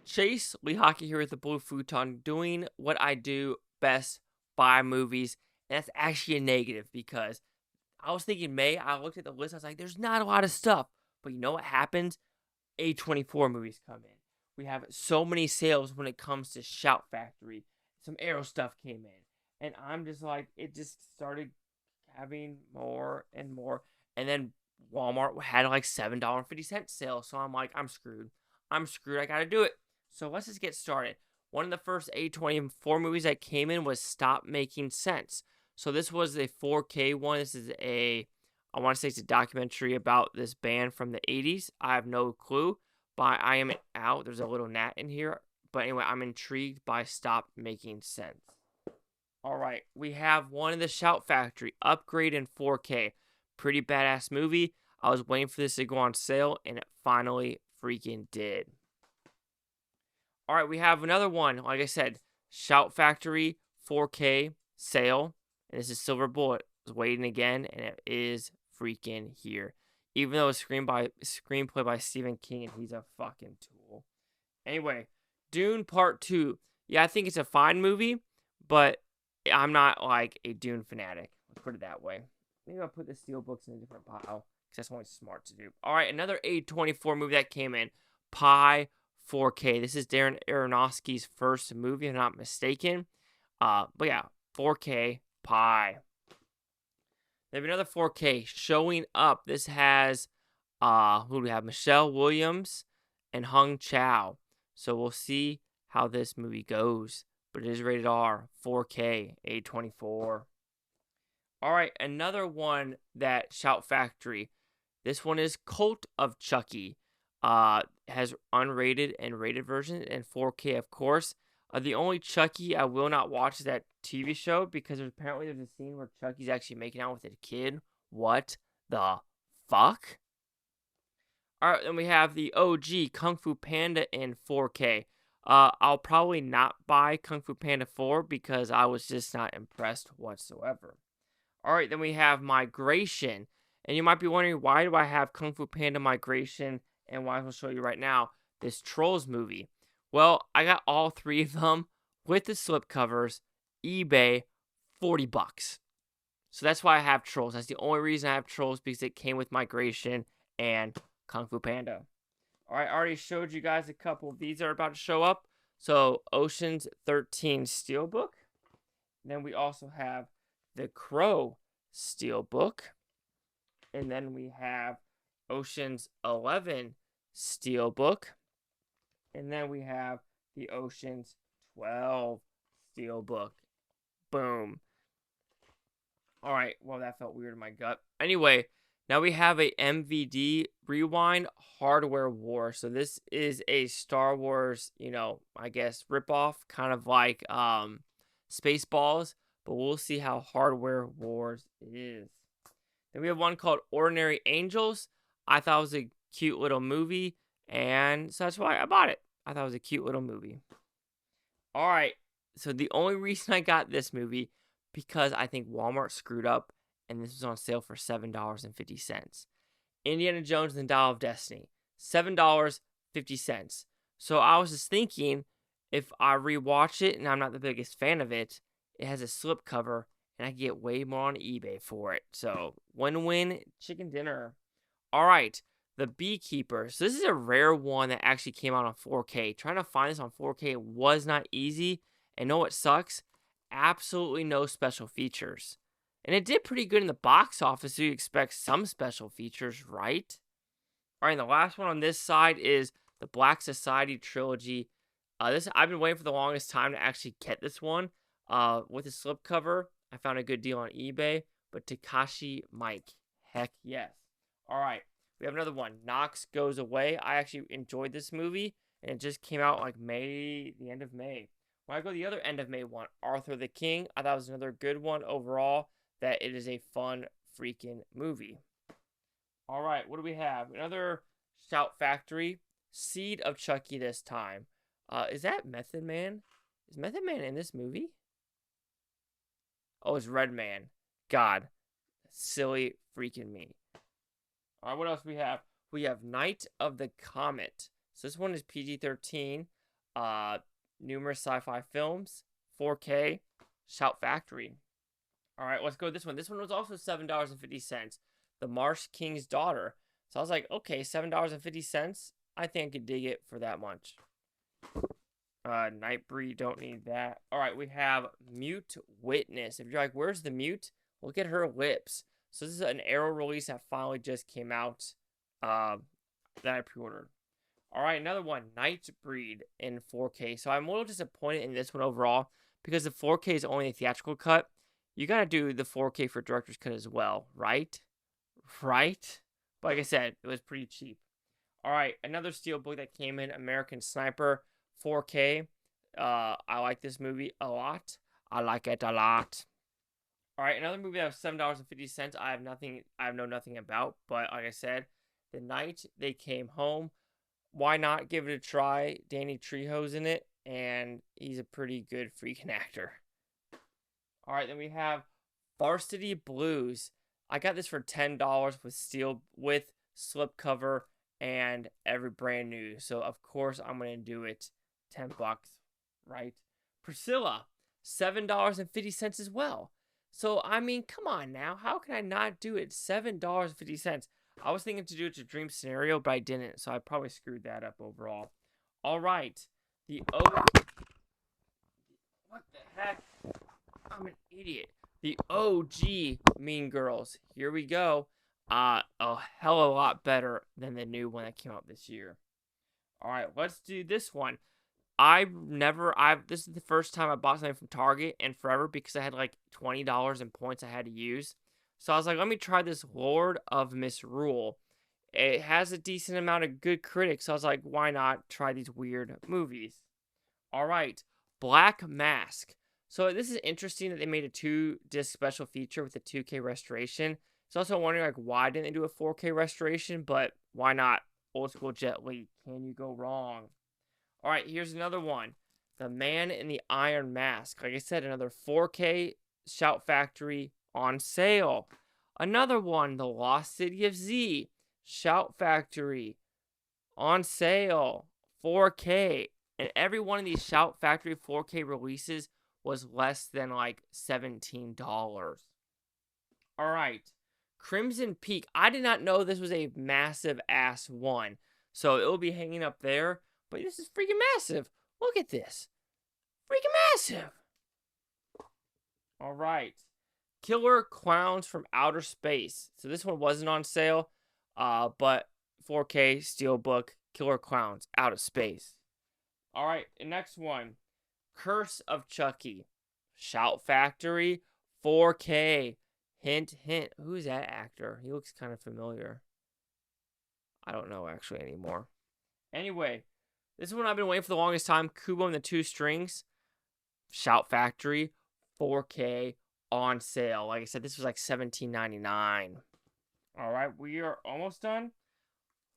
Chase Lee Hockey here with the Blue Futon, doing what I do best, buy movies. And that's actually a negative because I was thinking May, I looked at the list, I was like, there's not a lot of stuff. But you know what happens? A24 movies come in. We have so many sales when it comes to Shout Factory. Some Arrow stuff came in. And I'm just like, it just started having more and more. And then Walmart had like $7.50 sale. So I'm like, I'm screwed. I gotta do it. So let's just get started. One of the first A24 movies that came in was Stop Making Sense. So this was a 4K one. This is I want to say it's a documentary about this band from the 80s. I have no clue, but I am out. There's a little gnat in here. But anyway, I'm intrigued by Stop Making Sense. All right, we have one in the Shout Factory, Upgrade in 4K. Pretty badass movie. I was waiting for this to go on sale, and it finally freaking did. All right, we have another one. Like I said, Shout Factory 4K sale. And this is Silver Bullet. I was waiting again, and it is freaking here. Even though it's screenplay by Stephen King, and he's a fucking tool. Anyway, Dune Part 2. Yeah, I think it's a fine movie, but I'm not like a Dune fanatic. Let's put it that way. Maybe I'll put the Steelbooks in a different pile, because that's only smart to do. All right, another A24 movie that came in. Pi 4K. This is Darren Aronofsky's first movie, if I'm not mistaken. But yeah, 4K Pi. They have another 4K showing up. This has who do we have? Michelle Williams and Hung Chow. So we'll see how this movie goes. But it is rated R, 4K, A24. All right, another one that Shout Factory. This one is Cult of Chucky. Has unrated and rated version and 4K, of course. The only Chucky I will not watch is that TV show because there's a scene where Chucky's actually making out with a kid. What the fuck? All right, then we have the OG Kung Fu Panda in 4K. I'll probably not buy Kung Fu Panda 4 because I was just not impressed whatsoever. All right, then we have Migration. And you might be wondering, why do I have Kung Fu Panda Migration? And why I'll show you right now, this Trolls movie. Well, I got all three of them with the slipcovers, eBay, $40. So that's why I have Trolls. That's the only reason I have Trolls, because it came with Migration and Kung Fu Panda. All right, I already showed you guys a couple. These are about to show up. So Ocean's 13 Steelbook. Then we also have the Crow Steelbook. And then we have Ocean's 11 Steelbook. And then we have the Ocean's 12 Steelbook. Boom. All right. Well, that felt weird in my gut. Anyway, now we have a MVD Rewind Hardware War. So this is a Star Wars, I guess, ripoff, kind of like Spaceballs. But we'll see how Hardware Wars is. Then we have one called Ordinary Angels. I thought it was a cute little movie, and so that's why I bought it. I thought it was a cute little movie. All right, so the only reason I got this movie, because I think Walmart screwed up, and this was on sale for $7.50. Indiana Jones and the Dial of Destiny, $7.50. So I was just thinking, if I rewatch it, and I'm not the biggest fan of it, it has a slipcover, and I can get way more on eBay for it. So, win-win chicken dinner. All right, The Beekeeper. So this is a rare one that actually came out on 4K. Trying to find this on 4K was not easy. And know what sucks? Absolutely no special features. And it did pretty good in the box office, so you expect some special features, right? All right, and the last one on this side is the Black Society Trilogy. This I've been waiting for the longest time to actually get this one. With the slipcover, I found a good deal on eBay. But Takashi Mike, heck yes. All right, we have another one. Knox Goes Away. I actually enjoyed this movie, and it just came out like the end of May. When I go to the other end of May one, Arthur the King, I thought it was another good one overall, that it is a fun freaking movie. All right, what do we have? Another Shout Factory, Seed of Chucky this time. Is that Method Man? Is Method Man in this movie? Oh, it's Red Man. God, silly freaking me. All right, what else we have? We have Night of the Comet. So this one is PG-13. Uh, numerous sci-fi films, 4K, Shout Factory. All right, let's go with this one. This one was also $7.50. The Marsh King's Daughter. So I was like, okay, $7.50. I think I could dig it for that much. Nightbreed, don't need that. All right, we have Mute Witness. If you're like, where's the mute? Look at her lips. So this is an Arrow release that finally just came out. That I pre-ordered. All right, another one, Nightbreed in 4K. So I'm a little disappointed in this one overall because the 4K is only a theatrical cut. You gotta do the 4K for director's cut as well, right? Right? But like I said, it was pretty cheap. All right, another steelbook that came in, American Sniper, 4K. I like this movie a lot. I like it a lot. All right, another movie that was $7.50. I know nothing about, but like I said, the night they came home, why not give it a try? Danny Trejo's in it, and he's a pretty good freaking actor. All right, then we have Varsity Blues. I got this for $10 with slipcover and every brand new. So of course I'm gonna do it. $10, right? Priscilla, $7.50 as well. So I mean, come on now. How can I not do it? $7.50. I was thinking to do it to Dream Scenario, but I didn't. So I probably screwed that up overall. All right. What the heck? I'm an idiot. The OG Mean Girls. Here we go. A hell of a lot better than the new one that came out this year. All right, let's do this one. This is the first time I bought something from Target in forever because I had like $20 in points I had to use. So I was like, let me try this Lord of Misrule. It has a decent amount of good critics. So I was like, why not try these weird movies? All right, Black Mask. So this is interesting that they made a 2-disc special feature with a 2K restoration. It's also wondering like why didn't they do a 4K restoration, but why not old school Jet Li? Can you go wrong? All right, here's another one. The Man in the Iron Mask. Like I said, another 4K Shout Factory on sale. Another one, The Lost City of Z. Shout Factory on sale. 4K. And every one of these Shout Factory 4K releases was less than like $17. All right. Crimson Peak. I did not know this was a massive ass one. So it will be hanging up there. But this is freaking massive. Look at this. Freaking massive. All right. Killer Clowns from Outer Space. So this one wasn't on sale. But 4K Steelbook. Killer Clowns Out of Space. All right. The next one. Curse of Chucky. Shout Factory. 4K. Hint, hint. Who's that actor? He looks kind of familiar. I don't know actually anymore. Anyway. This is one I've been waiting for the longest time. Kubo and the Two Strings. Shout Factory. 4K on sale. Like I said, this was like $17.99. All right, we are almost done.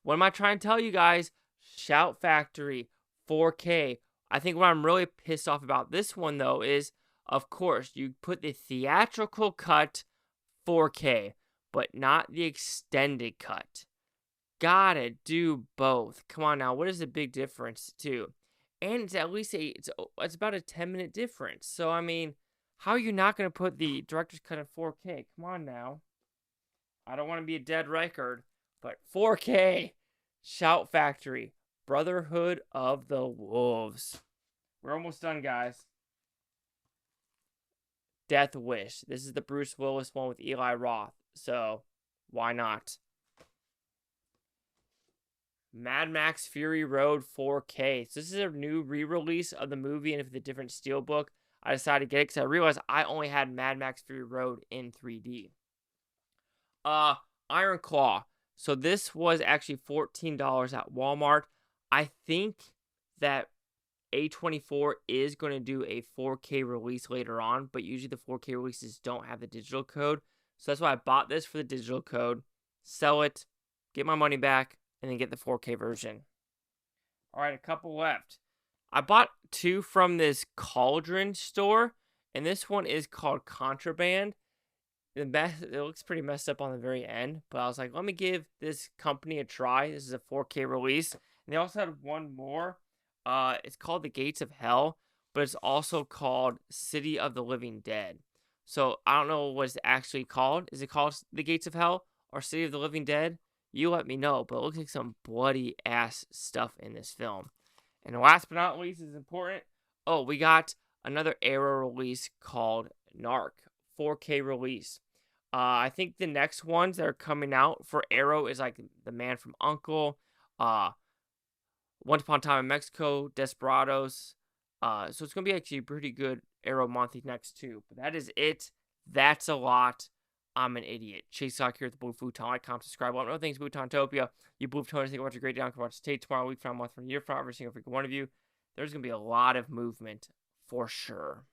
What am I trying to tell you guys? Shout Factory. 4K. I think what I'm really pissed off about this one, though, is, of course, you put the theatrical cut 4K, but not the extended cut. Gotta do both. Come on now, what is the big difference too? And it's at least it's about a 10-minute difference. So I mean, how are you not gonna put the director's cut in 4K? Come on now. I don't want to be a dead record, but 4K. Shout Factory. Brotherhood of the Wolves. We're almost done, guys. Death Wish. This is the Bruce Willis one with Eli Roth. So why not? Mad Max Fury Road 4K. So this is a new re-release of the movie and with a different steelbook. I decided to get it because I realized I only had Mad Max Fury Road in 3D. Iron Claw. So this was actually $14 at Walmart. I think that A24 is going to do a 4K release later on, but usually the 4K releases don't have the digital code. So that's why I bought this for the digital code. Sell it, get my money back, and then get the 4K version. All right, a couple left. I bought 2 from this Cauldron store, and this one is called Contraband. It looks pretty messed up on the very end, but I was like, let me give this company a try. This is a 4K release. And they also had one more. It's called The Gates of Hell, but it's also called City of the Living Dead. So I don't know what it's actually called. Is it called The Gates of Hell or City of the Living Dead? You let me know, but it looks like some bloody ass stuff in this film. And last but not least is important. Oh, we got another Arrow release called Narc, 4K release. I think the next ones that are coming out for Arrow is like The Man from U.N.C.L.E., Once Upon a Time in Mexico, Desperados. So it's going to be actually a pretty good Arrow month next too. But that is it. That's a lot. I'm an idiot. Chase Sock here at the Blue Futon. Like, comment, subscribe. All things Bhutontopia. You Blue Futoners, think about your great day. Watch State tomorrow, week from a month from a year from every single freaking one of you. There's going to be a lot of movement for sure.